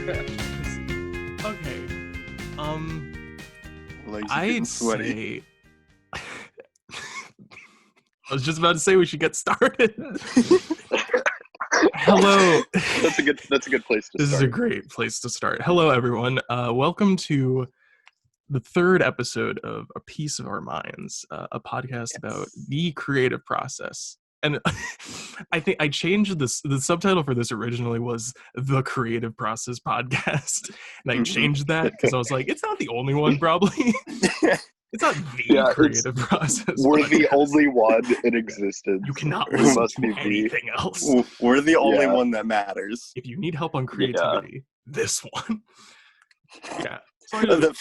Okay. Legs are I'd getting sweaty. say. I was just about to say we should get started. Hello. That's a good place to This start. is a great place to start. Hello, everyone. Welcome to the third episode of A Piece of Our Minds, a podcast about the creative process. And I think I changed this. The subtitle for this originally was The Creative Process Podcast. And I changed that because I was like, it's not the only one, probably. It's not the creative process. We're podcast. the only one in existence. You cannot listen to anything else. We're the only one that matters. If you need help on creativity, this one. Yeah. The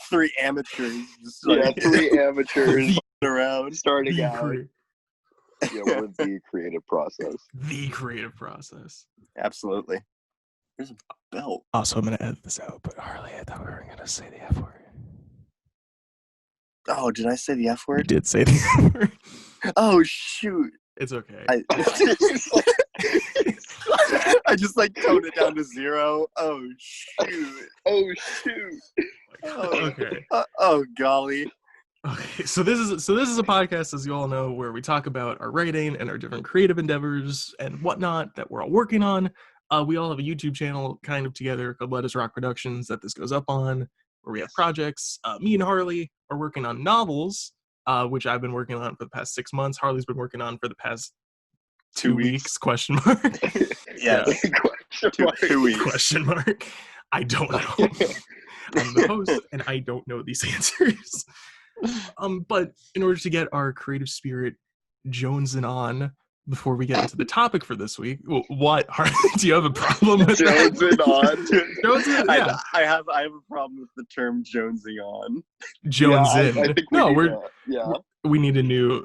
three amateurs. Just three amateurs around starting out. Yeah, we're the creative process. The creative process. Absolutely. There's a belt. Also, I'm going to edit this out, but Harley, I thought we were going to say the F word. Oh, did I say the F word? You did say the F word. Oh, shoot. It's okay. I just toned it down to 0. Oh, shoot. Okay. Oh, golly. Okay, so this is a podcast, as you all know, where we talk about our writing and our different creative endeavors and whatnot that we're all working on. We all have a YouTube channel kind of together called Let Us Rock Productions that this goes up on, where we have projects. Me and Harley are working on novels, which I've been working on for the past 6 months. Harley's been working on for the past 2 weeks, question mark. Yeah. Two weeks. Question mark. I don't know. I'm the host, and I don't know these answers. But in order to get our creative spirit jonesing on before we get into the topic for this week, what, Harley, do you have a problem with jonesing on? Jonesing, yeah. I have a problem with the term jonesing on. Jones in. I think we need a new,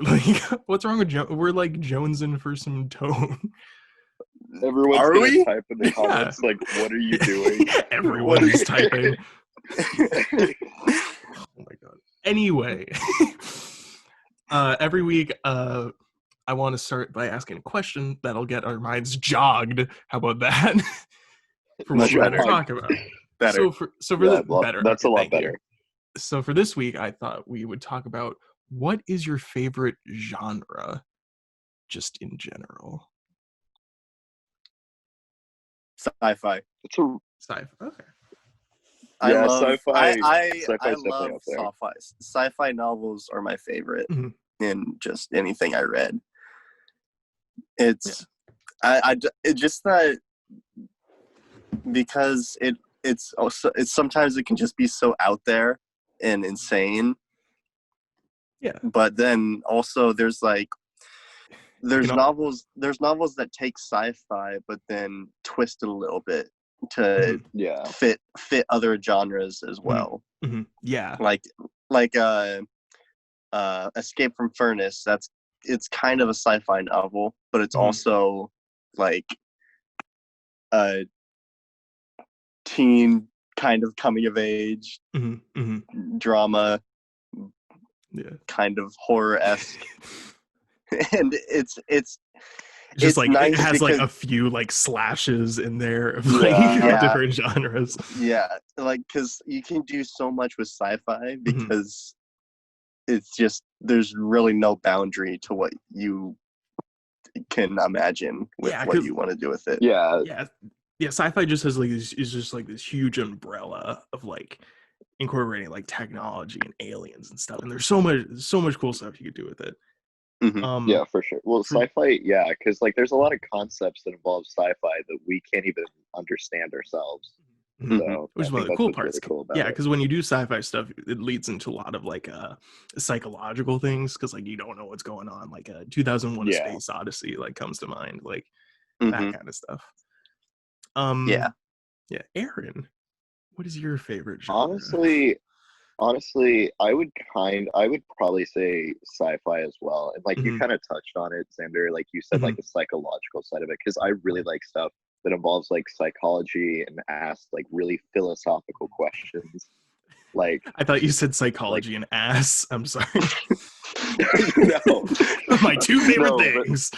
what's wrong with we're like jonesing for some tone. Everyone's Are gonna we? type in the comments what are you doing? Everyone's typing. Oh my god. Anyway, every week, I want to start by asking a question that'll get our minds jogged. How about that? For what we're going to talk about. Better. Better. That's a lot Thank you. better. So for this week, I thought we would talk about what is your favorite genre, just in general. Sci-fi. It's a Sci-fi. Okay. I Yeah, love sci-fi. I Sci-fi's love definitely up there. sci-fi. Sci-fi novels are my favorite in just anything I read. It's it's just that because it's sometimes it can just be so out there and insane. Yeah. But then also there's novels that take sci-fi but then twist it a little bit to fit other genres as well. Mm-hmm. Yeah. Like Escape from Furnace, it's kind of a sci-fi novel, but it's also like a teen kind of coming of age drama, kind of horror-esque. And it's just nice it has because, a few slashes in there of different genres. Yeah, because you can do so much with sci-fi because it's just there's really no boundary to what you can imagine with what you want to do with it. Yeah. Sci-fi just has is just this huge umbrella of incorporating technology and aliens and stuff, and there's so much cool stuff you could do with it. Yeah, for sure. Well, sci-fi, because there's a lot of concepts that involve sci-fi that we can't even understand ourselves. So which is one of the cool parts. Really cool about because when you do sci-fi stuff, it leads into a lot of psychological things because you don't know what's going on. 2001: A Space Odyssey comes to mind, that kind of stuff. Aaron, what is your favorite genre? Honestly, I would probably say sci-fi as well. And you kind of touched on it, Zander, you said the psychological side of it, because I really like stuff that involves psychology and asks really philosophical questions. I thought you said psychology and ass. I'm sorry. No. My two favorite things.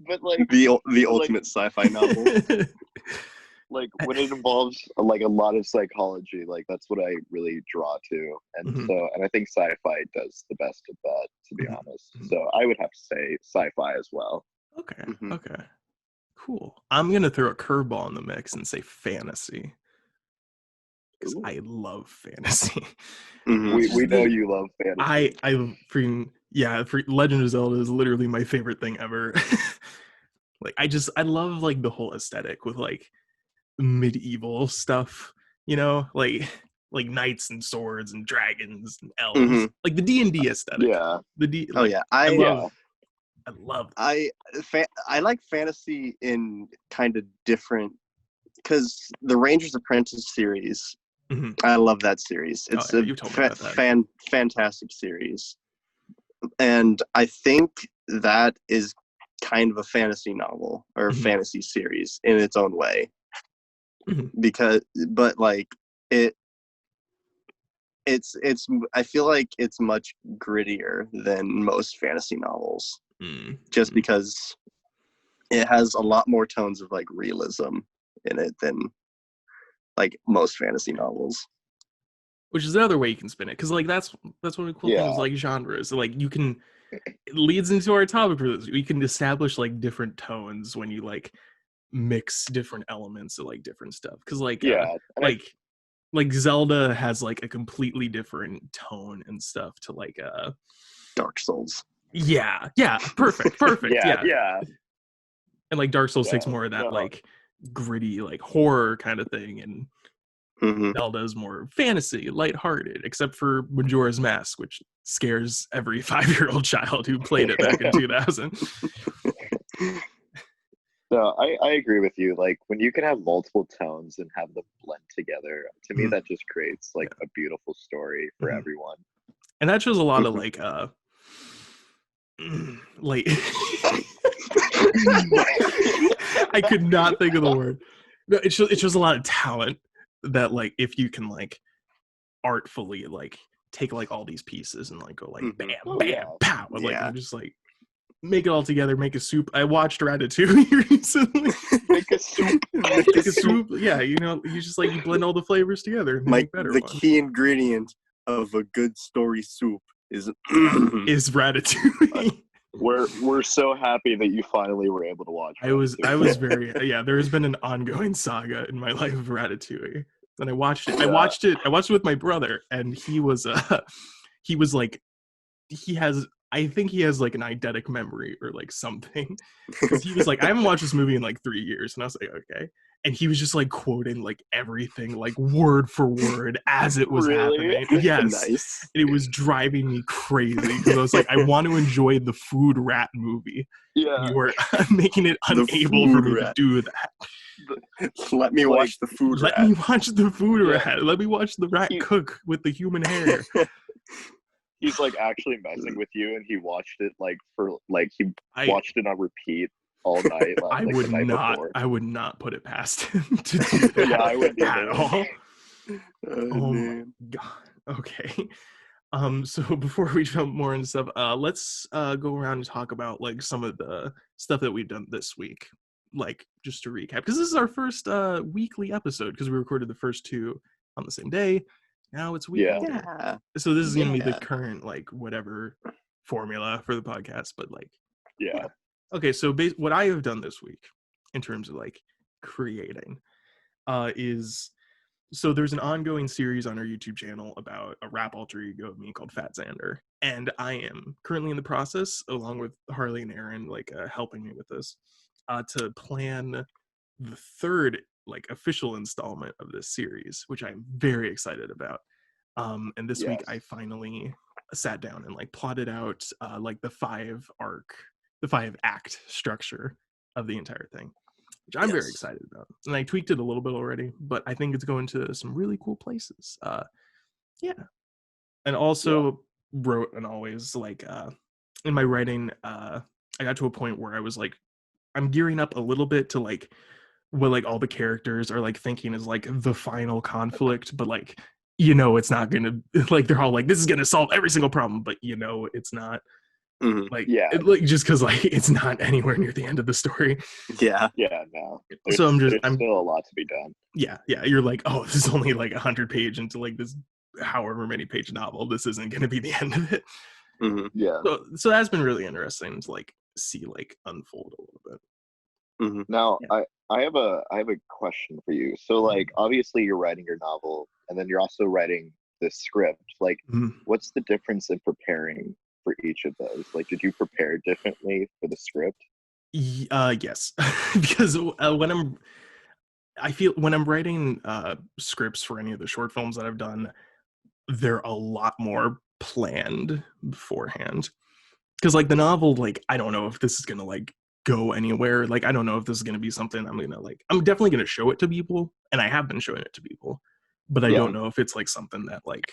But the ultimate sci-fi novel. Like when it involves like a lot of psychology, like that's what I really draw to, and I think sci-fi does the best of that, to be honest. So I would have to say sci-fi as well. Okay. Okay. Cool. I'm gonna throw a curveball in the mix and say fantasy. Because I love fantasy. We know you love fantasy. I freaking Legend of Zelda is literally my favorite thing ever. Like I love like the whole aesthetic with like medieval stuff, you know, like knights and swords and dragons and elves, like the D&D aesthetic. Yeah. I love it. I like fantasy in kind of different, because the Ranger's Apprentice series, I love that series. It's a fantastic series, and I think that is kind of a fantasy novel or a fantasy series in its own way, but like it's I feel like it's much grittier than most fantasy novels. Just because it has a lot more tones of like realism in it than like most fantasy novels. Which is another way you can spin it, because like that's one of the cool things like genres. Like you can, it leads into our topic for this. You can establish like different tones when you like mix different elements of like different stuff. Because like like Zelda has like a completely different tone and stuff to like Dark Souls. Yeah, perfect. yeah. And like Dark Souls takes more of that like gritty like horror kind of thing, and Zelda's more fantasy, lighthearted, except for Majora's Mask, which scares every 5-year-old child who played it back in 2000. No, I agree with you. Like when you can have multiple tones and have them blend together, to me that just creates like a beautiful story for everyone. And that shows a lot of like like I could not think of the word. No, it shows a lot of talent that like if you can like artfully like take like all these pieces and like go like bam pow, and like just like make it all together, make a soup. I watched Ratatouille recently. Make a soup. Yeah, you know, you just like you blend all the flavors together and make better ones. Key ingredient of a good story soup is Ratatouille. We're so happy that you finally were able to watch. I was very there has been an ongoing saga in my life of Ratatouille, and I watched it. I watched it with my brother, and he was like I think he has like an eidetic memory or like something, because he was like, I haven't watched this movie in like 3 years, and I was like, okay. And he was just like quoting like everything like word for word as it was happening. Yes. Nice. And it was driving me crazy, because I was like, I want to enjoy the food rat movie. Yeah. You were making it unable for me to do that. Let me watch the food rat. Let me watch the food rat. Let me watch the rat cook with the human hair. He's like actually messing with you, and he watched it like watched it on repeat all night. I would not put it past him to do that. Yeah, I wouldn't at all. Oh my god. Okay. So before we jump more into stuff, let's go around and talk about like some of the stuff that we've done this week. Like just to recap, because this is our first weekly episode, because we recorded the first 2 on the same day. Now it's weekly. Yeah. So this is gonna be the current like whatever formula for the podcast, but like Okay, so what I have done this week in terms of like creating is, so there's an ongoing series on our YouTube channel about a rap alter ego of me called Fat Zander, and I am currently in the process, along with Harley and Aaron, like helping me with this, to plan the 3rd like official installment of this series, which I'm very excited about. And this week I finally sat down and like plotted out like the 5 act structure of the entire thing, which I'm very excited about. And I tweaked it a little bit already, but I think it's going to some really cool places. And also wrote, and always like in my writing, I got to a point where I was like, I'm gearing up a little bit to like what like all the characters are like thinking is like the final conflict, but like, you know, it's not gonna, like they're all like, this is gonna solve every single problem, but you know it's not. Like, like just because like it's not anywhere near the end of the story. No. There's still a lot to be done. Yeah, you're like, oh, this is only like 100-page into like this however many page novel. This isn't going to be the end of it. So that's been really interesting to like see like unfold a little bit. Now I have a question for you. So like obviously you're writing your novel and then you're also writing the script. Like what's the difference in preparing for each of those? Like did you prepare differently for the script? Yes. Because when I'm writing scripts for any of the short films that I've done, they're a lot more planned beforehand. Because like the novel, like I don't know if this is gonna like go anywhere. Like I don't know if this is gonna be something I'm definitely gonna show it to people, and I have been showing it to people, but I don't know if it's like something that like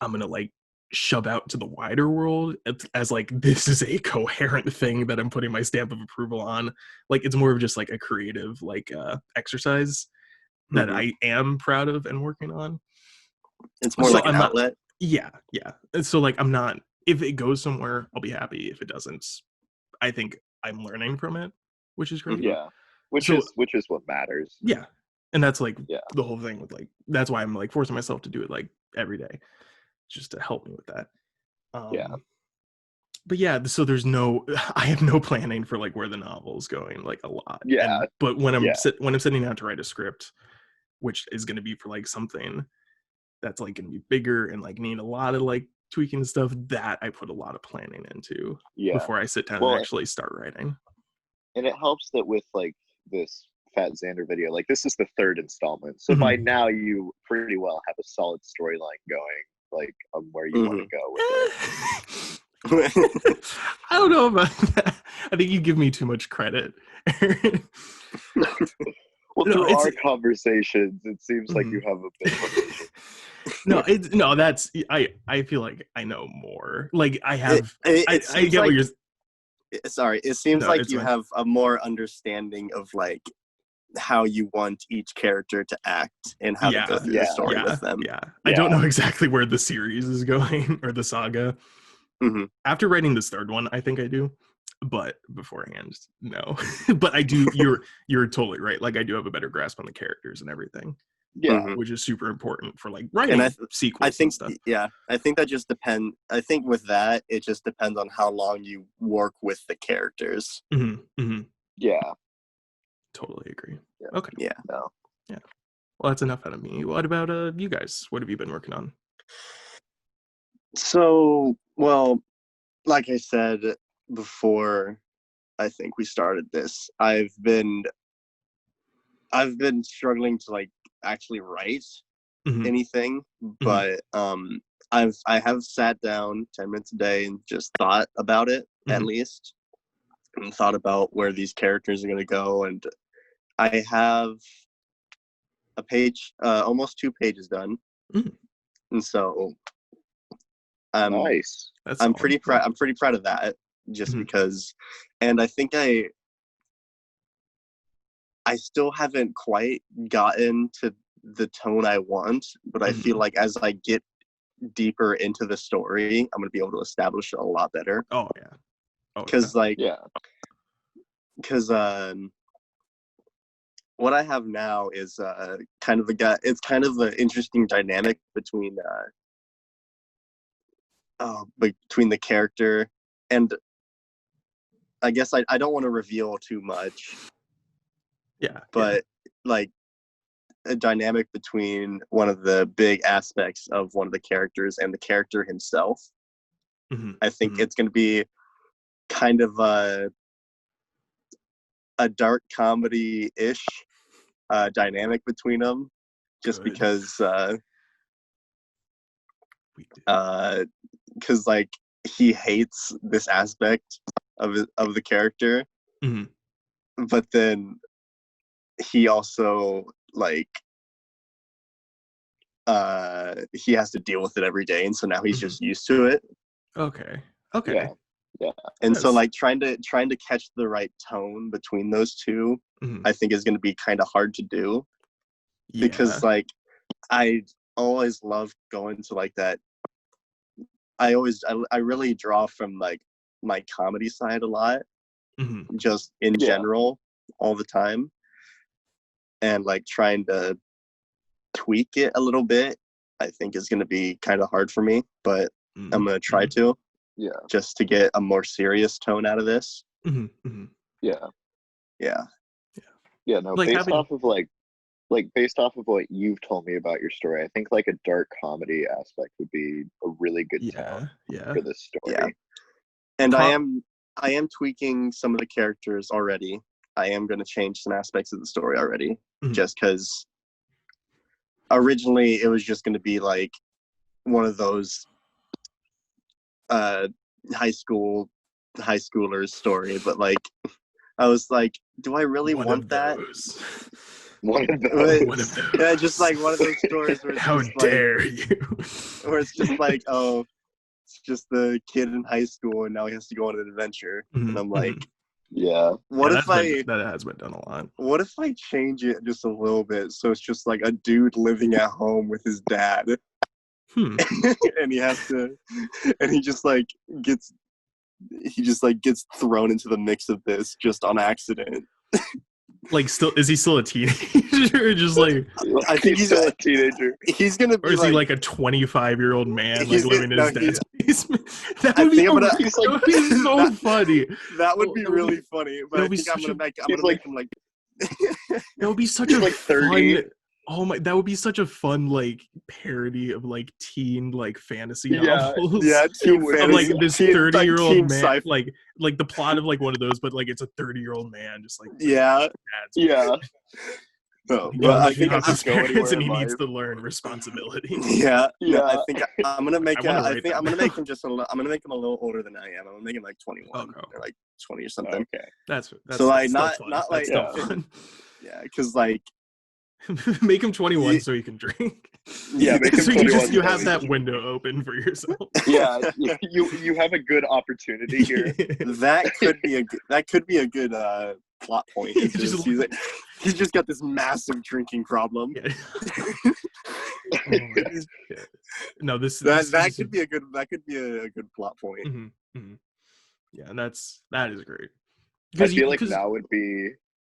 I'm gonna like shove out to the wider world as like this is a coherent thing that I'm putting my stamp of approval on. Like it's more of just like a creative like exercise that I am proud of and working on. It's more like an outlet. Yeah. And so like I'm not, if it goes somewhere, I'll be happy. If it doesn't, I think I'm learning from it, which is great. Yeah. Which is what matters. Yeah. And that's like the whole thing with like, that's why I'm like forcing myself to do it like every day, just to help me with that. But yeah, so I have no planning for like where the novel's going, like a lot. But when I'm sitting down to write a script, which is going to be for like something that's like going to be bigger and like need a lot of like tweaking and stuff, that I put a lot of planning into before I sit down and actually start writing. And it helps that with like this Fat Zander video, like this is the third installment, so by now you pretty well have a solid storyline going, like where you want to go with it. I don't know about that. I think you give me too much credit. Well, through our conversations, it seems like you have a bit of a vision. That's I feel like I know more. Like I have. I get what you're. Sorry, it seems like you have a more understanding of like how you want each character to act and how to go through the story with them. I don't know exactly where the series is going or the saga. After writing this third one, I think I do, but beforehand, no. But I do. You're totally right. Like I do have a better grasp on the characters and everything. Which is super important for like writing sequels and stuff. I think that just depends. I think with that, it just depends on how long you work with the characters. Totally agree. Okay. Yeah. Well, that's enough out of me. What about you guys? What have you been working on? So, well, like I said before, I think we started this. I've been struggling to like actually write anything, but I have sat down 10 minutes a day and just thought about it at least, and thought about where these characters are going to go, and I have a page, almost 2 pages done, and so nice. I'm pretty proud of that, just because, and I think I still haven't quite gotten to the tone I want, but I feel like as I get deeper into the story, I'm going to be able to establish it a lot better. Because what I have now is kind of an interesting dynamic between the character, and I guess I don't want to reveal too much. But like a dynamic between one of the big aspects of one of the characters and the character himself. I think it's going to be kind of a dark comedy-ish dynamic between them, just because like he hates this aspect of the character, but then he also like he has to deal with it every day, and so now he's just used to it. And so like trying to catch the right tone between those two, I think is going to be kind of hard to do, because like I always love going to like that. I really draw from like my comedy side a lot, Mm-hmm. just in general, all the time, and like trying to tweak it a little bit, I think is going to be kind of hard for me, but I'm going to try to, just to get a more serious tone out of this. Mm-hmm. Mm-hmm. Yeah. No, Like based off of based off of what you've told me about your story, I think like a dark comedy aspect would be a really good tone for this story. Yeah. And I am tweaking some of the characters already. I am going to change some aspects of the story already, just because originally it was just going to be like one of those high schoolers story, but like I was like, do I really want that? One of those. Yeah, just like one of those stories where it's how just dare like, you? where it's just like, oh, it's just the kid in high school and now he has to go on an adventure. And I'm like, what if that has been done a lot. What if I change it just a little bit so it's just like a dude living at home with his dad? And he has to, and he just gets thrown into the mix of this just on accident. Like, is he still a teenager? Or just like, I think he's still a teenager. He's gonna be, or is he like a 25-year-old man like living in his dad's basement? That would be so funny. That would be really funny. But I think I'm gonna make him like. That would be such a like 30. Fun. Oh my! That would be such a fun like parody of like teen like fantasy novels. Yeah, teen fantasy. Of like this 30-year-old man, like the plot of like one of those, but like it's a 30-year-old man just like No, I think his parents and he needs to learn responsibility. I think I'm gonna make him. I think I'm gonna make him just a little. I'm gonna make him a little older than I am. I'm gonna make him like 21 or like 20 or something. Okay, that's so like not like fun. Yeah, because like. Make him 21 so he can drink. Yeah, make him so 21 you have that window open for yourself. Yeah, you have a good opportunity here. That could be a good plot point. He's just got this massive drinking problem. Yeah. No, that could be a good plot point. Mm-hmm. Yeah, and that is great. I feel like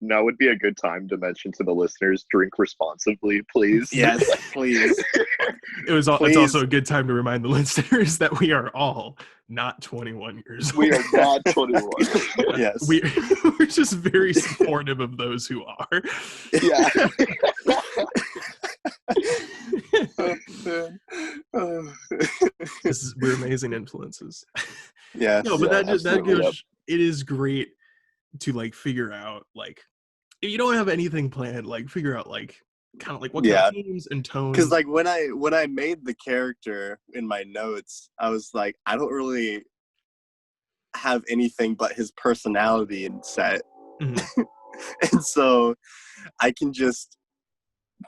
now would be a good time to mention to the listeners, drink responsibly, please. Yes, please. It's also a good time to remind the listeners that we are all not 21 years old. We are not 21. Yes. We're just very supportive of those who are. Yeah. We're amazing influences. Yeah. No, but that goes. It is great to like figure out like if you don't have anything planned, like figure out like kind of like what kind of themes and tones. Because like when I made the character in my notes, I was like, I don't really have anything but his personality in set. Mm-hmm. And so I can just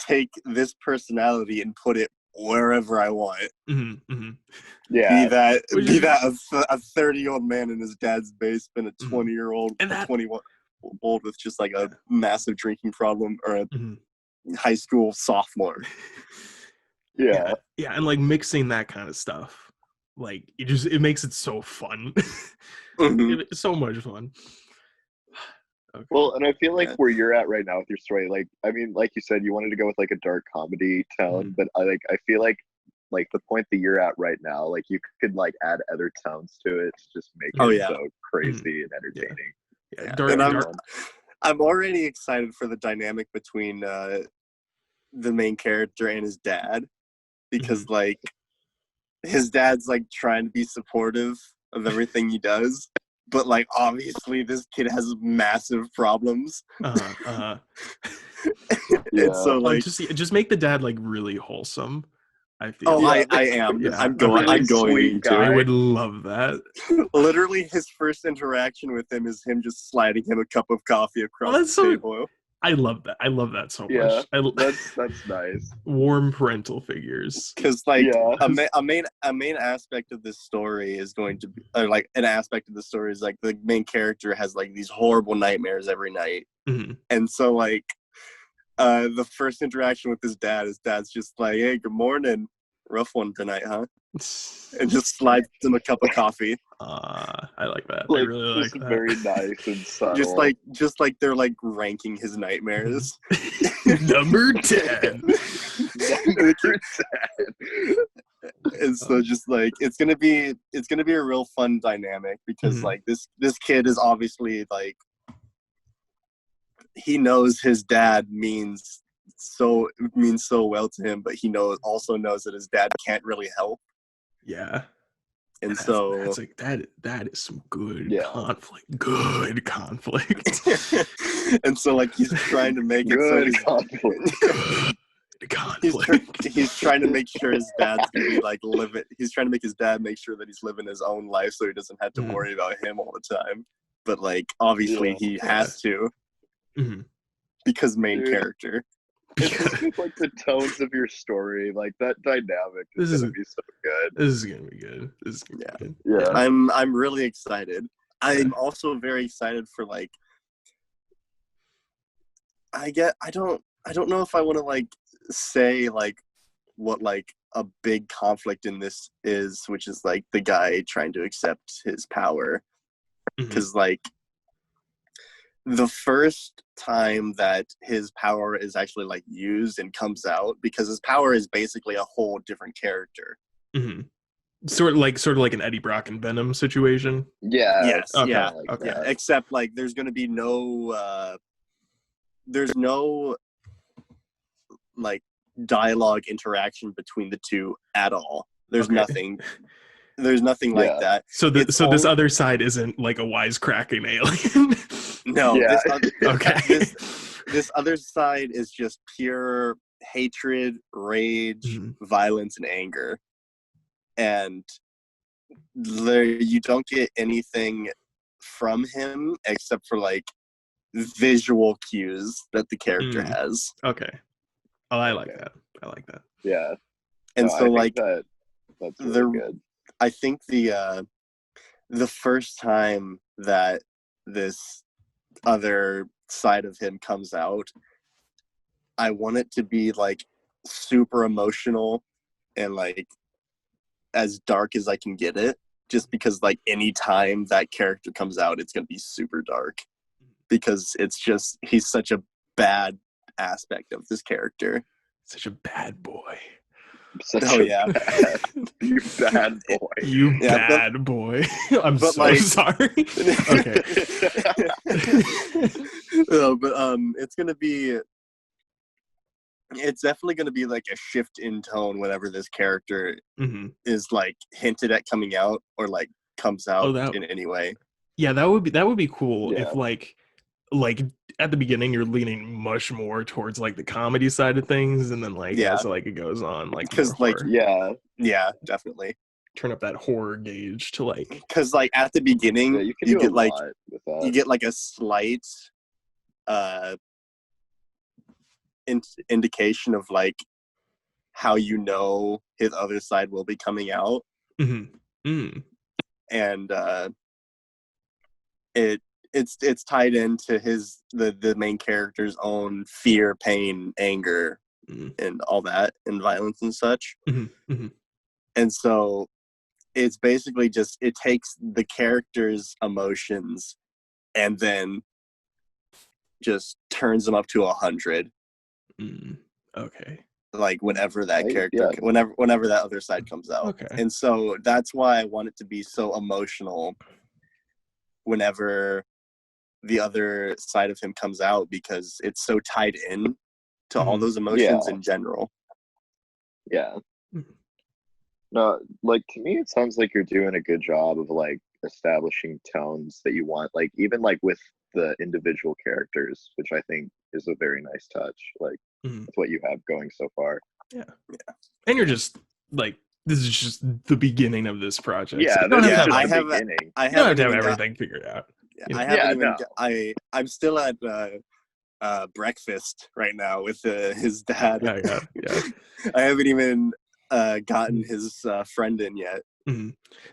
take this personality and put it wherever I want. Mm-hmm. Mm-hmm. Yeah. Be that a 30-year-old man in his dad's basement, a 20-year-old, a 21-year-old with just like a massive drinking problem, or a high school sophomore. Yeah, and like mixing that kind of stuff, like it makes it so fun. It's so much fun. Okay. Well, and I feel like where you're at right now with your story, like, I mean, like you said, you wanted to go with like a dark comedy tone, but I feel like the point that you're at right now, like you could like add other tones to it to just make it so crazy and entertaining. Yeah. And I'm already excited for the dynamic between the main character and his dad, because like his dad's like trying to be supportive of everything he does, but like obviously this kid has massive problems. And so like just make the dad like really wholesome. I feel. Oh, I am. Yeah, I'm going to. I would love that. Literally, his first interaction with him is him just sliding him a cup of coffee across the table. I love that. I love that so much. That's nice. Warm parental figures. Because like a main aspect of this story is going to be like an aspect of the story is like the main character has like these horrible nightmares every night, and so like the first interaction with his dad's just like, hey, good morning. Rough one tonight, huh? and just slides him a cup of coffee. I like that. Like, I really like that. Very nice and subtle. Just like they're like ranking his nightmares. Number 10. Number 10. And so just like it's gonna be a real fun dynamic because like this kid is obviously like he knows his dad means so well to him, but he also knows that his dad can't really help. Yeah. And that's like that is some good conflict. Good conflict. And so like he's trying to make it good so conflict. He's trying to make sure his dad's gonna be like he's trying to make his dad make sure that he's living his own life so he doesn't have to worry about him all the time. But like obviously he has to because main character. It's just like the tones of your story, like that dynamic is gonna be so good. This is gonna be good. Yeah. I'm really excited. I'm also very excited for like I don't know if I want to like say like what like a big conflict in this is, which is like the guy trying to accept his power, because like the first time that his power is actually like used and comes out, because his power is basically a whole different character. Sort of like an Eddie Brock and Venom situation. Yeah. Yes. Okay. Yeah. Okay. Yeah. Except like there's going to be there's no like dialogue interaction between the two at all. There's nothing. There's nothing like that. So this other side isn't like a wisecracking alien. No. Yeah. This other side is just pure hatred, rage, violence, and anger. And you don't get anything from him except for like visual cues that the character has. Okay. Oh, I like that. Yeah. And so like that's really good. I think the first time that this other side of him comes out, I want it to be like super emotional and like as dark as I can get it, just because like any time that character comes out, it's going to be super dark because he's such a bad aspect of this character. Such a bad boy. You bad boy. You bad boy. I'm so like, sorry. Okay. No, but it's definitely going to be like a shift in tone whenever this character is like hinted at coming out or like comes out in any way. Yeah, that would be cool if like at the beginning you're leaning much more towards like the comedy side of things, and then like as like it goes on, like because like definitely turn up that horror gauge to like, because like at the beginning you get like a slight indication of like how his other side will be coming out, and it's tied into the main character's own fear, pain, anger, and all that, and violence and such. And so it's basically just it takes the character's emotions and then just turns them up to 100. Okay. Like whenever that character, whenever that other side comes out. Okay. And so that's why I want it to be so emotional whenever the other side of him comes out, because it's so tied in to all those emotions in general. Yeah. No, like to me, it sounds like you're doing a good job of like establishing tones that you want, like even like with the individual characters, which I think is a very nice touch. Like with what you have going so far. Yeah. And you're just like, this is just the beginning of this project. Yeah, so I have everything figured out. I'm still at breakfast right now with his dad. Yeah. I haven't even gotten his friend in yet.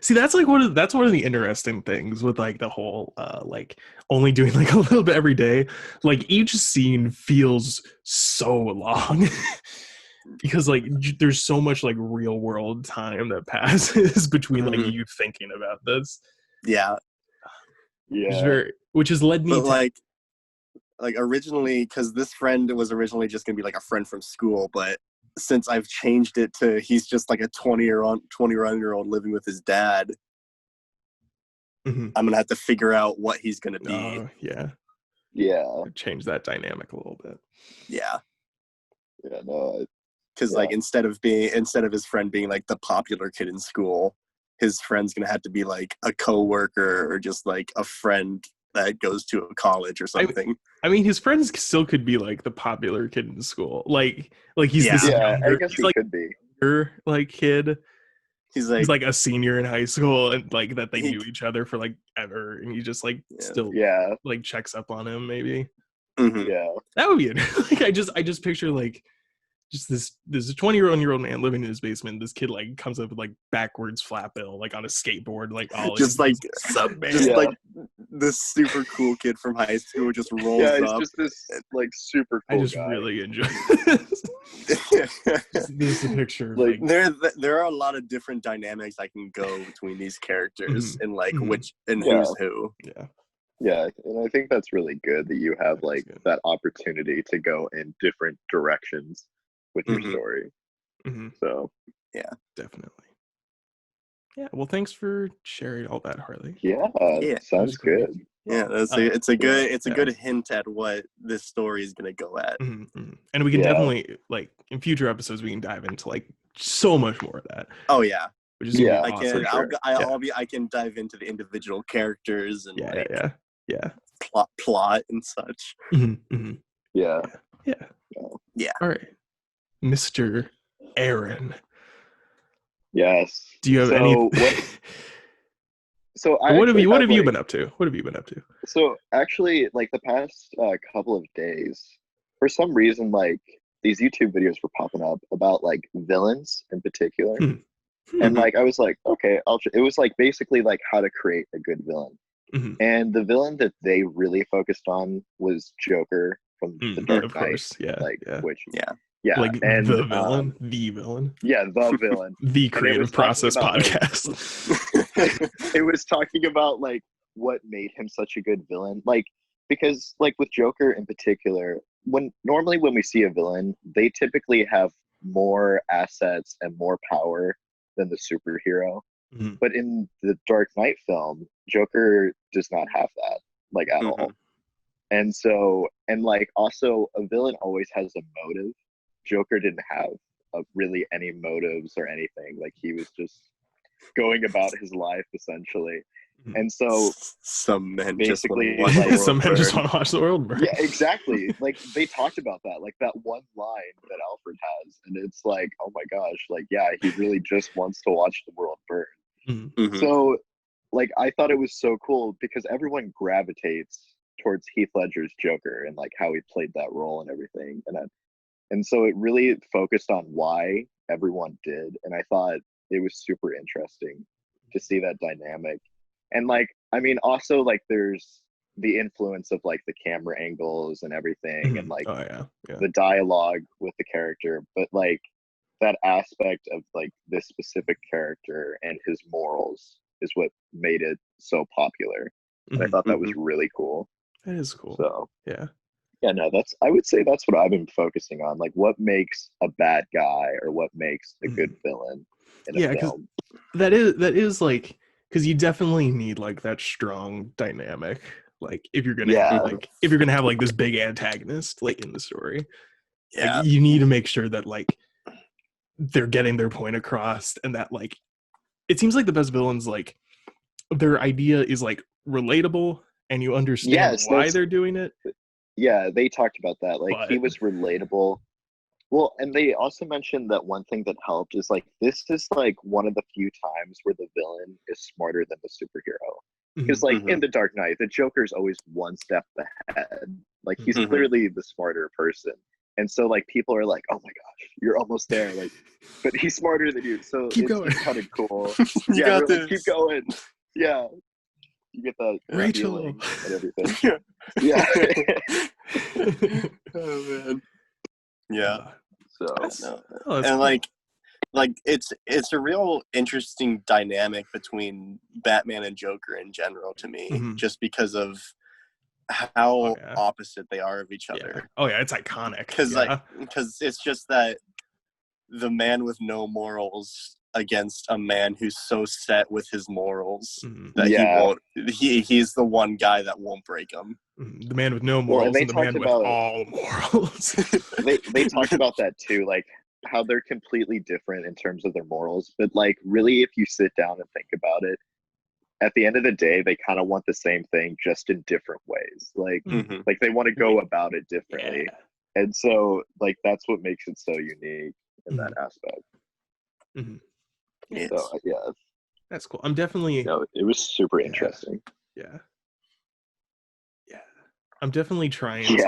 See, that's like one of the interesting things with like the whole like only doing like a little bit every day. Like each scene feels so long. because like there's so much like real world time that passes between like you thinking about this. Yeah. Which has led me but to like originally, because this friend was originally just gonna be like a friend from school, but since I've changed it to he's just like a 21-year-old living with his dad, I'm gonna have to figure out what he's gonna be. Change that dynamic a little bit. Because like instead of his friend being like the popular kid in school, his friend's gonna have to be like a coworker or just like a friend that goes to a college or something. I mean, his friends still could be like the popular kid in school. Like he's this younger, I guess he could be like kid. He's like a senior in high school, and like that they knew each other for like ever, and he just like still like checks up on him maybe. That would be it. Like I just picture like just this 21-year-old man living in his basement. This kid like comes up with like backwards flat bill, like on a skateboard, like all just like like this super cool kid from high school just rolls he's up. Just this like super cool I just guy. really enjoy this. This is a picture. Like there are a lot of different dynamics I can go between these characters and like which and who's who. Yeah, and I think that's really good that you have like that opportunity to go in different directions with your story. So yeah, definitely. Yeah, well, thanks for sharing all that, Harley. Yeah, sounds good. Yeah, it's a good hint at what this story is gonna go at. And we can definitely like in future episodes we can dive into like so much more of that. Oh yeah. Which is awesome. I can dive into the individual characters and plot and such. Yeah. All right, Mr. Aaron. Yes. Do you have any? What have you been up to? What have you been up to? So actually, like the past couple of days, for some reason, like these YouTube videos were popping up about like villains in particular, and like I was like, okay, it was like basically like how to create a good villain, and the villain that they really focused on was Joker from The Dark Knight. Of course, like and the villain, the villain, the creative process podcast. It was talking about like what made him such a good villain, like because like with Joker in particular, normally when we see a villain, they typically have more assets and more power than the superhero. But in the Dark Knight film, Joker does not have that like at all. And so, and like also a villain always has a motive. Joker didn't have really any motives or anything. Like he was just going about his life essentially. And so some men basically just want to watch the world burn. Yeah, exactly. Like they talked about that, like that one line that Alfred has, and it's like, oh my gosh, like yeah, he really just wants to watch the world burn. So like I thought it was so cool because everyone gravitates towards Heath Ledger's Joker and like how he played that role and everything, and so it really focused on why everyone did, and I thought it was super interesting to see that dynamic. And like I mean also like there's the influence of like the camera angles and everything and like the dialogue with the character, but like that aspect of like this specific character and his morals is what made it so popular. And I thought that was really cool. That is cool. So yeah, no, I would say that's what I've been focusing on, like what makes a bad guy or what makes a good villain in a film. That is like, because you definitely need like that strong dynamic, like if you're gonna have like this big antagonist like in the story, like, you need to make sure that like they're getting their point across, and that like it seems like the best villains, like their idea is like relatable and you understand why they're doing it. Yeah, they talked about that. Like he was relatable. Well, and they also mentioned that one thing that helped is like this is like one of the few times where the villain is smarter than the superhero. Because like in The Dark Knight, the Joker's always one step ahead. Like he's clearly the smarter person. And so like people are like, oh my gosh, you're almost there. Like, but he's smarter than you. So it's kind of cool. You got this. Like, keep going. Yeah. You get that Rachel feeling and everything. Yeah. Oh man. Yeah. So and cool. like it's a real interesting dynamic between Batman and Joker in general to me, just because of how opposite they are of each other. Oh yeah, it's iconic. Because it's just that the man with no morals against a man who's so set with his morals that he's the one guy that won't break them. The man with no morals and the man with all morals. they talked about that too, like how they're completely different in terms of their morals, but like really if you sit down and think about it, at the end of the day they kind of want the same thing, just in different ways. Like like they want to go about it differently, and so like that's what makes it so unique in that aspect. So that's cool. I'm definitely it was super interesting. I'm definitely trying to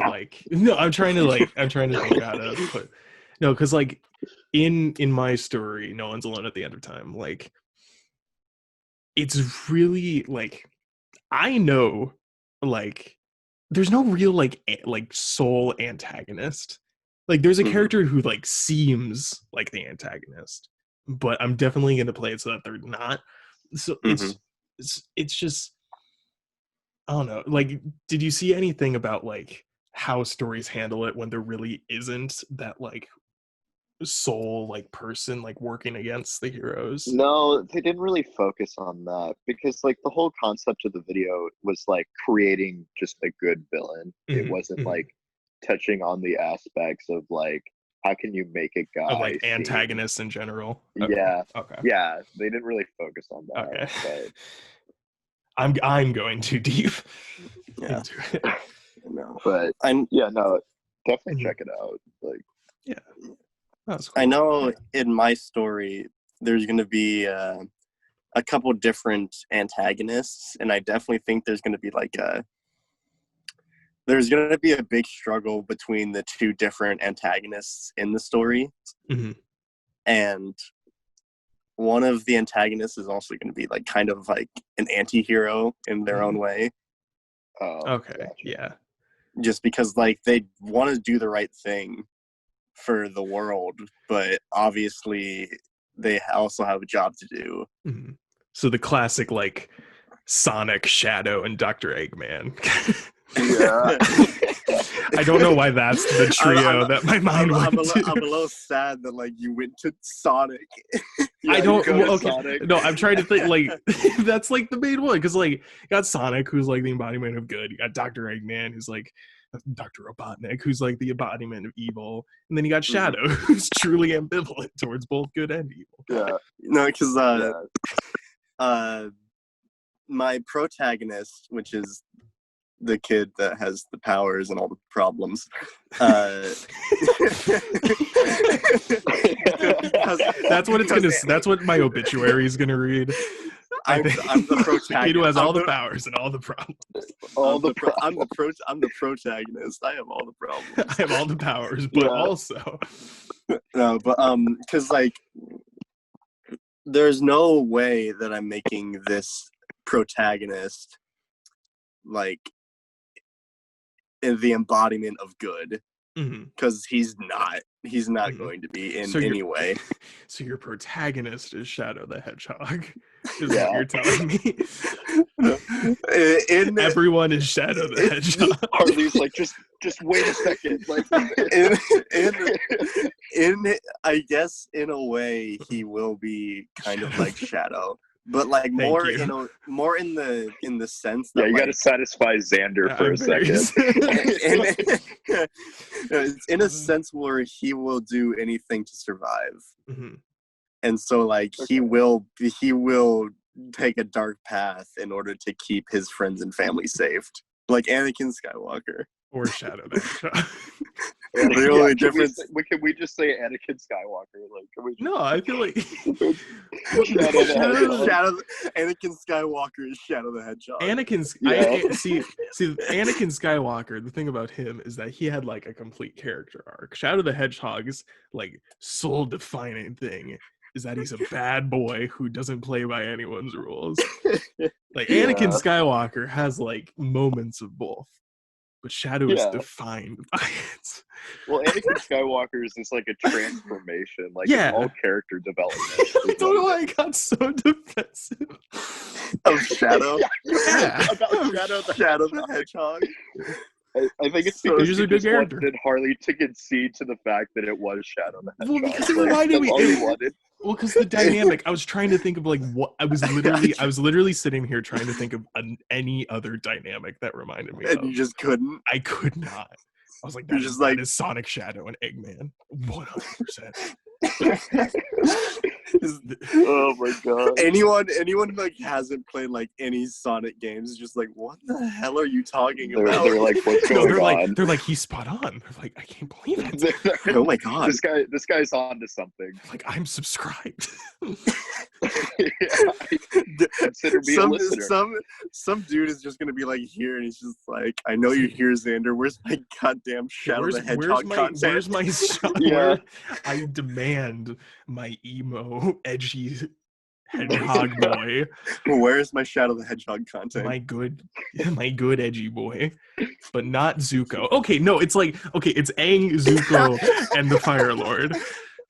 I'm trying to think how to put because like in my story, No One's Alone at the End of Time, like it's really like I know like there's no real like sole antagonist. Like there's a character who like seems like the antagonist, but I'm definitely going to play it so that they're not. So it's just I don't know. Like, did you see anything about like how stories handle it when there really isn't that like sole like person like working against the heroes? No, they didn't really focus on that because like the whole concept of the video was like creating just a good villain. It wasn't like touching on the aspects of like how can you make a guy of like antagonists in general. Yeah, they didn't really focus on that. But I'm going too deep into it. But definitely check it out. Like that's cool. I know in my story there's going to be a couple different antagonists, and I definitely think there's going to be like there's going to be a big struggle between the two different antagonists in the story. And one of the antagonists is also going to be like kind of like an anti-hero in their own way. Just because like they want to do the right thing for the world, but obviously they also have a job to do. So the classic like Sonic, Shadow, and Dr. Eggman. I don't know why that's the trio that my mind went to. I'm a little sad that like you went to Sonic. I don't. Sonic. No, I'm trying to think like that's like the main one because like you got Sonic, who's like the embodiment of good. You got Dr. Eggman, who's like Dr. Robotnik, who's like the embodiment of evil, and then you got Shadow, who's truly ambivalent towards both good and evil. No, because my protagonist, which is the kid that has the powers and all the problems, that's what it's gonna. That's what my obituary is gonna read. I'm the protagonist. The kid who has all the powers and all the problems. I'm the protagonist. I have all the problems. I have all the powers, but also no, but because like there's no way that I'm making this protagonist like the embodiment of good, because he's not going to be in any way. So your protagonist is Shadow the Hedgehog, is what you're telling me. Everyone is Shadow the Hedgehog. Harley's like, just wait a second. Like, in I guess in a way he will be kind of like Shadow. But like more in the sense that you got to satisfy Zander for a second. In a sense where he will do anything to survive, and so like he will take a dark path in order to keep his friends and family safe, like Anakin Skywalker or Shadow the Hedgehog. The only difference. Can we just say Anakin Skywalker? Like, can we no, I feel like Anakin Skywalker is Shadow the Hedgehog. See, Anakin Skywalker. The thing about him is that he had like a complete character arc. Shadow the Hedgehog's like soul-defining thing is that he's a bad boy who doesn't play by anyone's rules. Like Anakin Skywalker has like moments of both. But Shadow is defined by it. Well, Anakin Skywalker is just like a transformation, like Yeah. it's all character development. I don't know why I got so defensive. Of Shadow? Yeah. About Shadow the Hedgehog. I think it's So because he's you a good just character. wanted Harley to concede to the fact that it was Shadow the Hedgehog. Well, because it Like, reminded me. that's all you wanted. Well, because the dynamic, I was trying to think of like what I was literally sitting here trying to think of any other dynamic that reminded me And of. you just couldn't? I could not. I was like, You're that, just that is Sonic Shadow and Eggman, 100%. Oh my god! Anyone who like hasn't played like any Sonic games is just like, what the hell are you talking about? They're like, what's going on? They're like, he's spot on. They're like, I can't believe it. Oh my god! This guy's on to something. Like, I'm subscribed. Consider me a listener. Some dude is just gonna be like here, and he's just like, I know you're here, Zander. Where's my goddamn Shadow the Hedgehog content? Where's my Yeah. I demand my emo, edgy hedgehog boy. Where's my Shadow the Hedgehog content? My good edgy boy, but not Zuko. Okay, no, it's like, okay, it's Aang, Zuko, and the Fire Lord.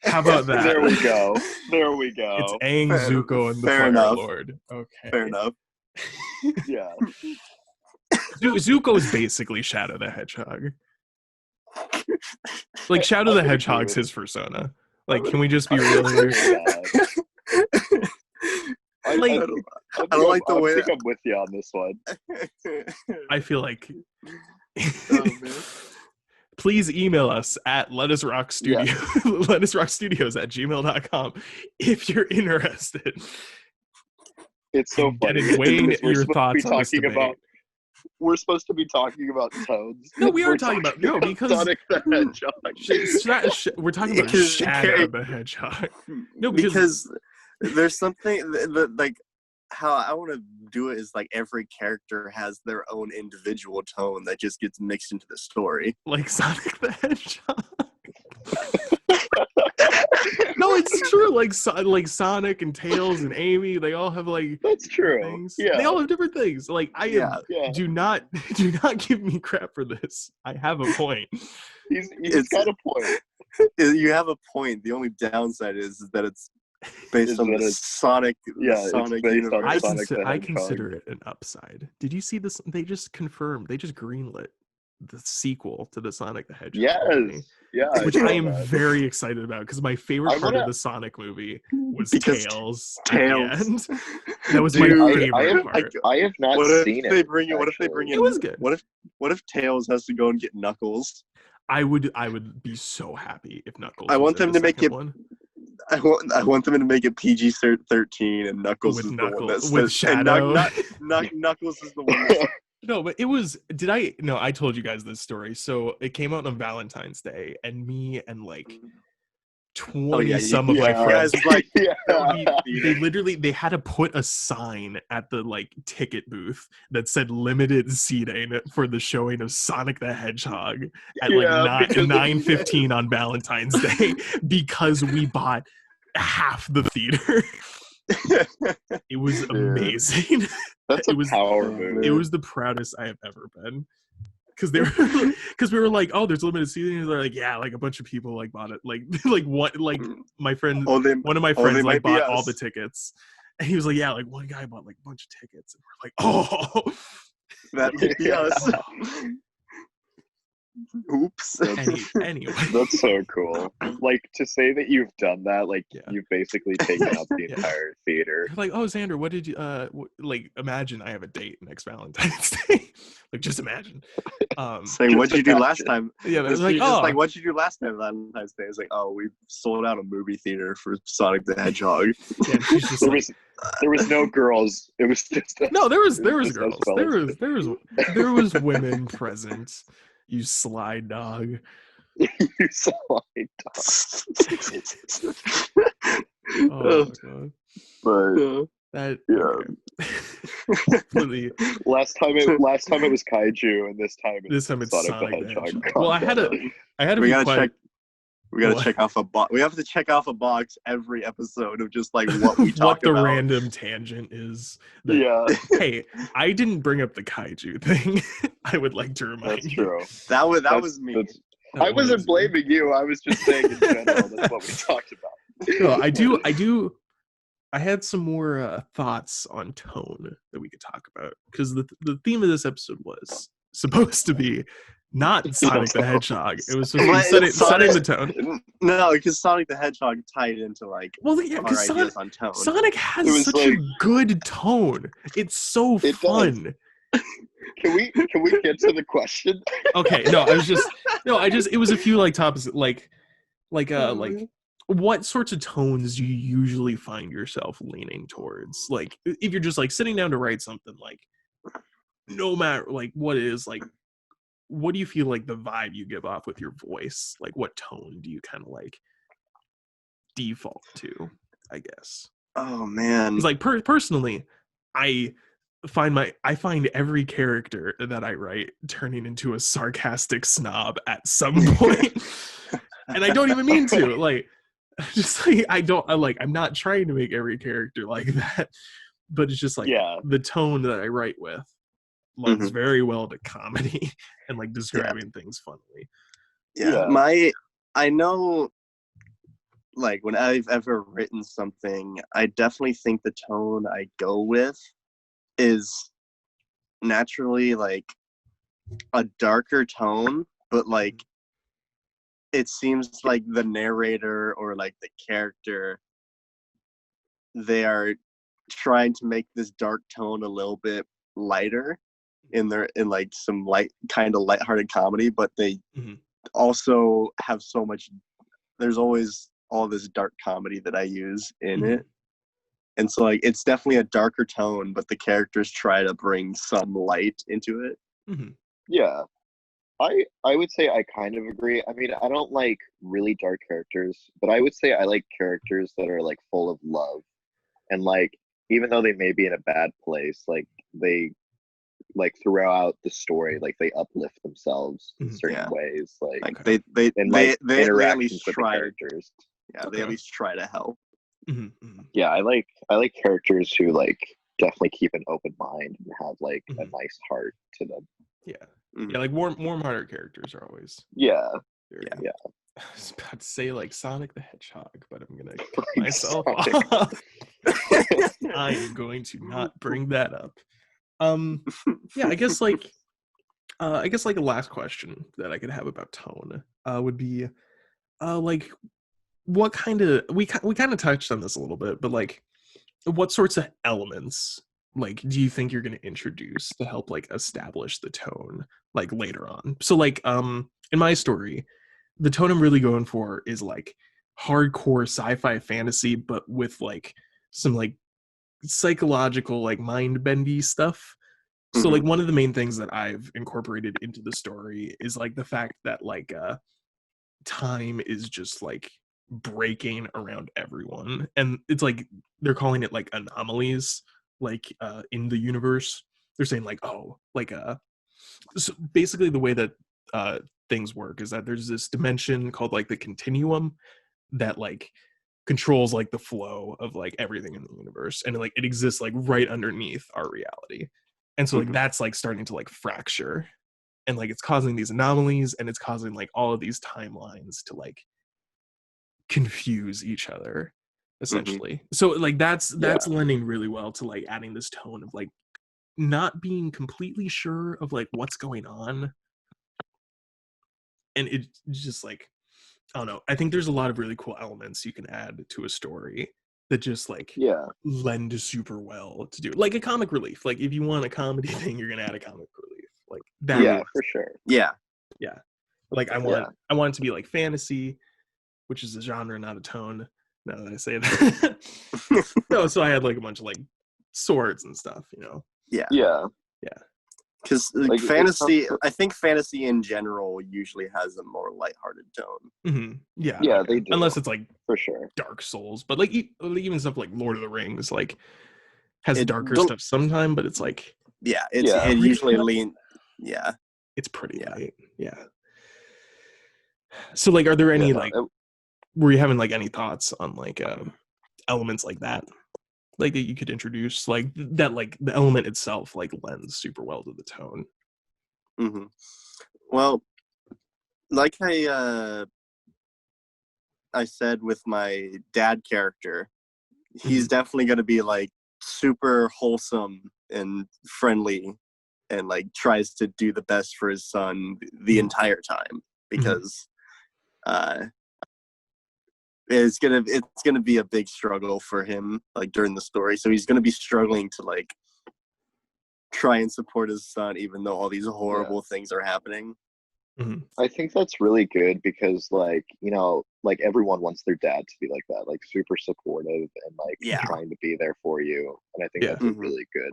How about that? There we go. It's Aang, Zuko, and the Fair Fire enough. Lord. Okay. Fair enough. Yeah. Zuko is basically Shadow the Hedgehog. Like, Shadow the Hedgehog's his persona. Like, can we just be real here? I don't like the way. I think I'm with you on this one. I feel like. Oh, man. Please email us at lettusrockstudios@gmail.com if you're interested. It's so funny. Weighing your thoughts on this debate. We're supposed to be talking about toads. No, we are talking about because Sonic the Hedgehog. We're talking about Shadow the Hedgehog. No, because there's something that like how I want to do it is like every character has their own individual tone that just gets mixed into the story. Like Sonic the Hedgehog. No, it's true. Like Sonic and Tails and Amy, they all have like that's true. Things. Yeah, they all have different things. Like do not give me crap for this. I have a point. He's got a point. You have a point. The only downside is that it's based on the Sonic. Yeah, Sonic it's based on I Sonic the Hedgehog. I consider it an upside. Did you see this? They just greenlit the sequel to the Sonic the Hedgehog. Yes. Yeah, which I am very excited about because my favorite part of the Sonic movie was Tails. Tails. That was my favorite part. I have not seen it. What if they bring in? It was good. What if Tails has to go and get Knuckles? I would be so happy if Knuckles. I want them to make it. One. I want them to make it PG-13 and Knuckles is the one that's with Shadow. Knuckles is the one. That's, no, but it was. I told you guys this story. So it came out on Valentine's Day, and me and like 20 of my friends, like, they had to put a sign at the like ticket booth that said limited seating for the showing of Sonic the Hedgehog at like 9:15 on Valentine's Day because we bought half the theater. It was amazing. That's a power move. It was the proudest I have ever been. Because we were like, oh, there's limited seating. And they're like, yeah, like a bunch of people like bought it. Like what? Like my friend, one of my friends like bought all the tickets, and he was like, yeah, like one guy bought like a bunch of tickets, and we're like, oh, that might be us. Oops. Anyway, that's so cool. Like to say that you've done that, like you've basically taken up the entire theater. Like, oh, Zander, what did you like? Imagine I have a date next Valentine's Day. Like, just imagine. Saying, what'd you do last time? Yeah, it was like, oh, like, what'd you do last time Valentine's Day? It's like, oh, we sold out a movie theater for Sonic the Hedgehog. Yeah, she's just there was no girls. It was just no. There was girls. There was women present. You sly dog. You sly dog. Oh my god. But that really. Last time it was kaiju, and this time it's Sonic the Hedgehog. Well, I had to we be gotta quiet. check. We gotta check off a box. We have to check off a box every episode of just like what we talk what the about. random tangent is. Hey, I didn't bring up the kaiju thing. I would like to remind you. That's true. That was me. I wasn't blaming you. I was just saying in general that's what we talked about. No, I had some more thoughts on tone that we could talk about, because the theme of this episode was supposed to be not Sonic the Hedgehog. It was supposed to be setting the tone. No, because Sonic the Hedgehog tied into our ideas on tone. Sonic has such a good tone. It's so fun. Can we get to the question? Okay, no, it was a few topics like what sorts of tones do you usually find yourself leaning towards? Like, if you're just sitting down to write something, no matter what it is, what do you feel like the vibe you give off with your voice? Like, what tone do you kind of default to, I guess? Oh man. It's personally, I find every character that I write turning into a sarcastic snob at some point. And I don't even mean to. I'm not trying to make every character like that. But it's just the tone that I write with lends very well to comedy and describing things funnily. I know, when I've ever written something, I definitely think the tone I go with is naturally a darker tone, but it seems like the narrator or the character, they are trying to make this dark tone a little bit lighter in some lighthearted comedy, but they also have so much. There's always all this dark comedy that I use in it. And so it's definitely a darker tone, but the characters try to bring some light into it. Yeah. I would say I kind of agree. I mean, I don't like really dark characters, but I would say I like characters that are full of love. And even though they may be in a bad place, they throughout the story, they uplift themselves in certain ways. They interact with the characters. Yeah, Okay. They at least try to help. Yeah, I like characters who definitely keep an open mind and have a nice heart to them. Yeah, warm-hearted characters are always yeah. I was about to say Sonic the Hedgehog, but I'm gonna cut myself off. I am going to not bring that up. Yeah, I guess the last question that I could have about tone would be what kind of we kind of touched on this a little bit, but what sorts of elements do you think you're going to introduce to help establish the tone later on? So in my story, the tone I'm really going for is hardcore sci-fi fantasy, but with some psychological mind-bendy stuff. So one of the main things that I've incorporated into the story is the fact that time is just breaking around everyone, and it's they're calling it anomalies in the universe. They're saying so basically the way that things work is that there's this dimension called the continuum that controls the flow of everything in the universe, and it exists right underneath our reality. And so that's starting to fracture, and it's causing these anomalies, and it's causing all of these timelines to confuse each other, essentially. So that's lending really well to adding this tone of not being completely sure of what's going on. And it's just I don't know, I think there's a lot of really cool elements you can add to a story that just lend super well to do a comic relief. If you want a comedy thing, you're gonna add a comic relief that. Yeah, for sure. Yeah I want it to be fantasy, which is a genre, not a tone, now that I say that. No, so I had a bunch of swords and stuff, Yeah because fantasy, I think fantasy in general usually has a more lighthearted tone. Yeah, they do, unless it's for sure Dark Souls, but even stuff like Lord of the Rings has darker stuff sometime, but it's it usually it's pretty light. So are there any were you having any thoughts on elements like that that you could introduce that the element itself lends super well to the tone? Well, like I said with my dad character, he's definitely going to be like super wholesome and friendly and like tries to do the best for his son the entire time, because it's gonna be a big struggle for him like during the story. So he's gonna be struggling to like try and support his son even though all these horrible things are happening. I think that's really good because, like, you know, like everyone wants their dad to be like that, like super supportive and like trying to be there for you. And I think that's a really good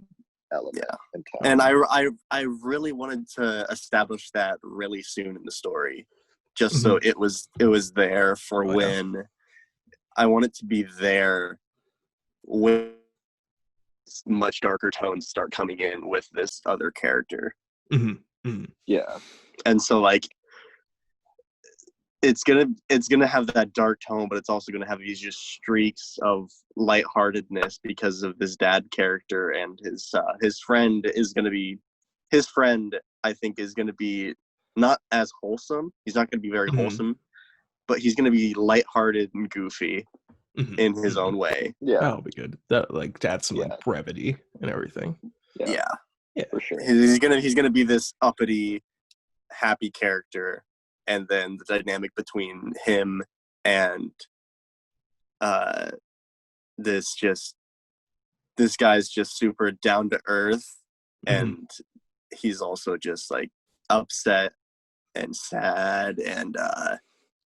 element in tone. And I really wanted to establish that really soon in the story, just so it was there for when I want it to be there when much darker tones start coming in with this other character. Yeah. And so like it's gonna have that dark tone, but it's also gonna have these just streaks of lightheartedness because of this dad character, and his friend I think is gonna be not as wholesome. He's not gonna be very wholesome, but he's gonna be lighthearted and goofy in his own way. Yeah, that'll be good. That like add some like brevity and everything. Yeah, for sure. He's gonna be this uppity, happy character, and then the dynamic between him and this guy's just super down to earth, and he's also just like upset and sad, and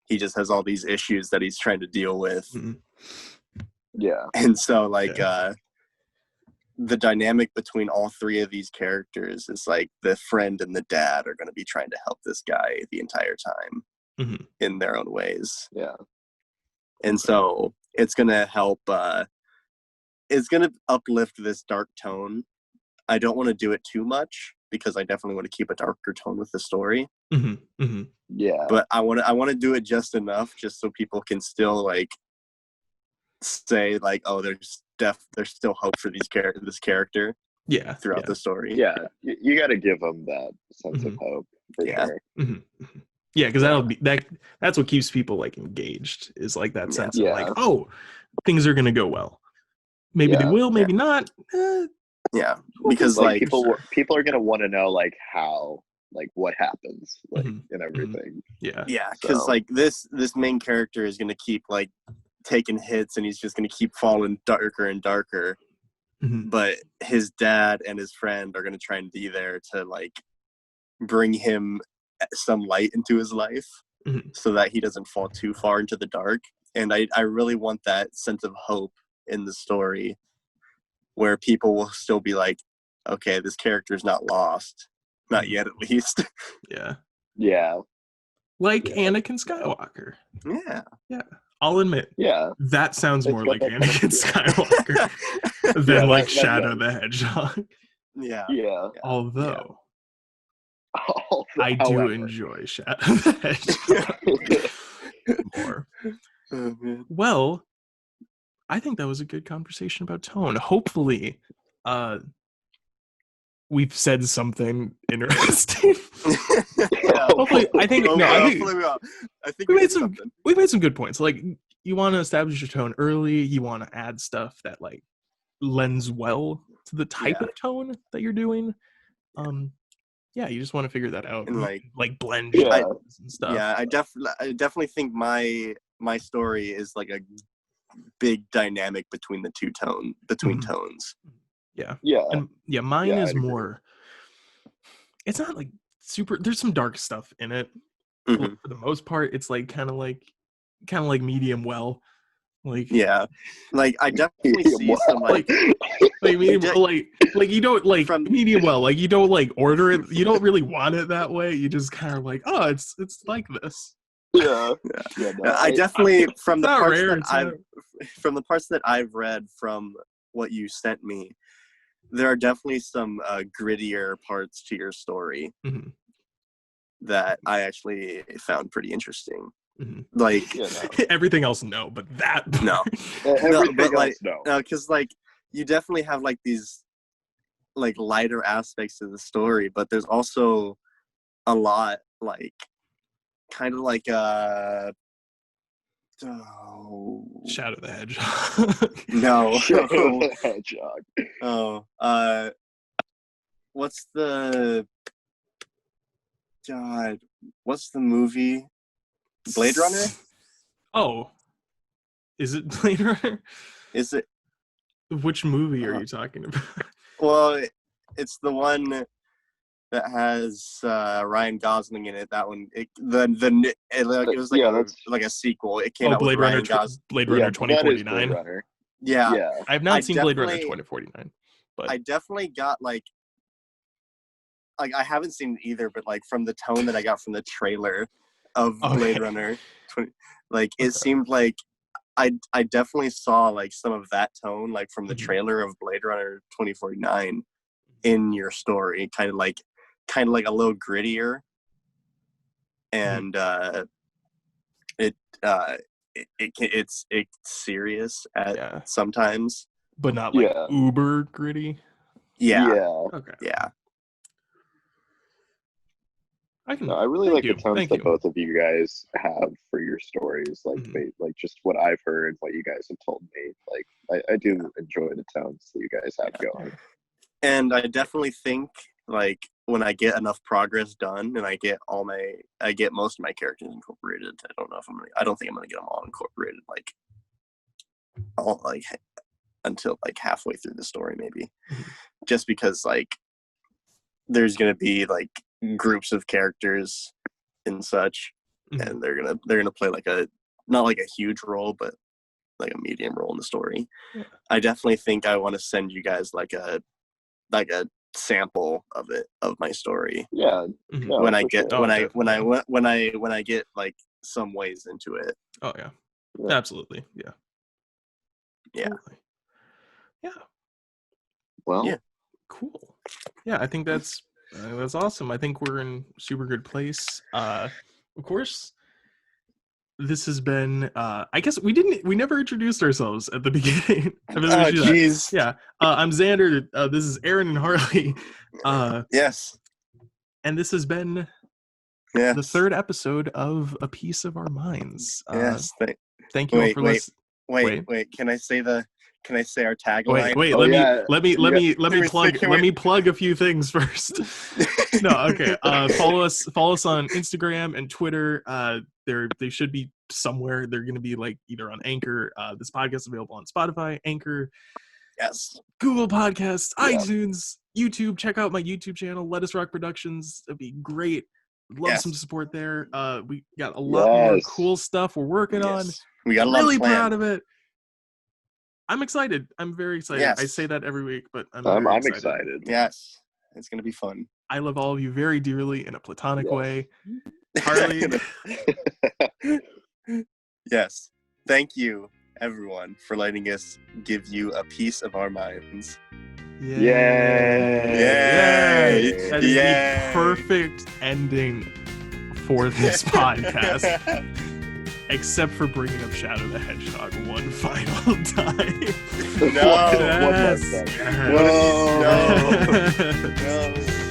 he just has all these issues that he's trying to deal with. And so like the dynamic between all three of these characters is like the friend and the dad are going to be trying to help this guy the entire time in their own ways. And so it's going to help it's going to uplift this dark tone. I don't want to do it too much because I definitely want to keep a darker tone with the story. But I want to do it just enough just so people can still like say like, oh, there's still hope for this character throughout the story. You got to give them that sense of hope for sure. Yeah, because that'll be that's what keeps people like engaged, is like that sense of like, oh, things are gonna go well. Maybe they will, maybe not. Because like people are gonna want to know like how, like what happens, like and everything. Because like this main character is gonna keep like taking hits, and he's just gonna keep falling darker and darker. But his dad and his friend are gonna try and be there to like bring him some light into his life so that he doesn't fall too far into the dark. And I really want that sense of hope in the story where people will still be like, okay, this character is not lost. Not yet, at least. Like Anakin Skywalker. I'll admit. That sounds more like Anakin Skywalker than like Shadow the Hedgehog. Although I do enjoy Shadow the Hedgehog more. Well, I think that was a good conversation about tone. Hopefully, we've said something interesting. Hopefully, I think we made some good points. Like, you want to establish your tone early. You want to add stuff that like lends well to the type of tone that you're doing. You just want to figure that out and like blend and stuff. I definitely think my story is like a big dynamic between tones. Mine is more, it's not like super, there's some dark stuff in it. For the most part, it's like kind of like medium well. Like like I definitely see some like medium, like you don't like from medium well, like you don't like order it, you don't really want it that way, you just kind of like, oh, it's like this. I definitely from the parts that I've read from what you sent me, there are definitely some grittier parts to your story that I actually found pretty interesting. Like everything else no, but that no everything else no, because like you definitely have like these like lighter aspects of the story, but there's also a lot like kind of like Shadow the Hedgehog. No. Shadow the Hedgehog. What's the God? What's the movie? Blade Runner? Oh, is it Blade Runner? Is it? Which movie are you talking about? Well, it's the one that has Ryan Gosling in it. That one, it was like a sequel. It came out Blade with Runner. Ryan Gosling. Blade Runner 2049. Yeah, I have not seen Blade Runner 2049, but I definitely got like I haven't seen it either, but like from the tone that I got from the trailer of Blade Runner, it seemed like I definitely saw like some of that tone like from the trailer of Blade Runner 2049 in your story, kind of like a little grittier, and it's serious at sometimes, but not like uber gritty. Okay. I really like the tones that both of you guys have for your stories. Like like just what I've heard, what you guys have told me. Like I do enjoy the tones that you guys have going. And I definitely think like when I get enough progress done and I get most of my characters incorporated. I don't think I'm gonna get them all incorporated until like halfway through the story maybe. Just because like there's gonna be like groups of characters and such, and they're gonna play like not like a huge role, but like a medium role in the story. I definitely think I want to send you guys like a sample of my story. When I get like some ways into it. Absolutely. Totally. Well, cool. I think that's awesome. I think we're in super good place. Of course, this has been I guess we never introduced ourselves at the beginning. Jeez. I'm Zander. This is Aaron and Harley. Yes. And this has been the third episode of A Piece of Our Minds. Yes. Thank you all for listening. Wait. Can I say our tagline? Let me plug a few things first. No, okay. Follow us on Instagram and Twitter. They should be somewhere. They're going to be like either on Anchor. This podcast is available on Spotify, Anchor, Google Podcasts, iTunes, YouTube. Check out my YouTube channel, Let Us Rock Productions. It'd be great. Love some support there. We got a lot more cool stuff we're working on. We got a really proud of it. I'm excited. I'm very excited. Yes. I say that every week, but I'm excited. Yes. It's going to be fun. I love all of you very dearly in a platonic way. Harley. Yes. Thank you, everyone, for letting us give you a piece of our minds. Yay. That is the perfect ending for this podcast. Except for bringing up Shadow the Hedgehog one final time. No. Yes. No.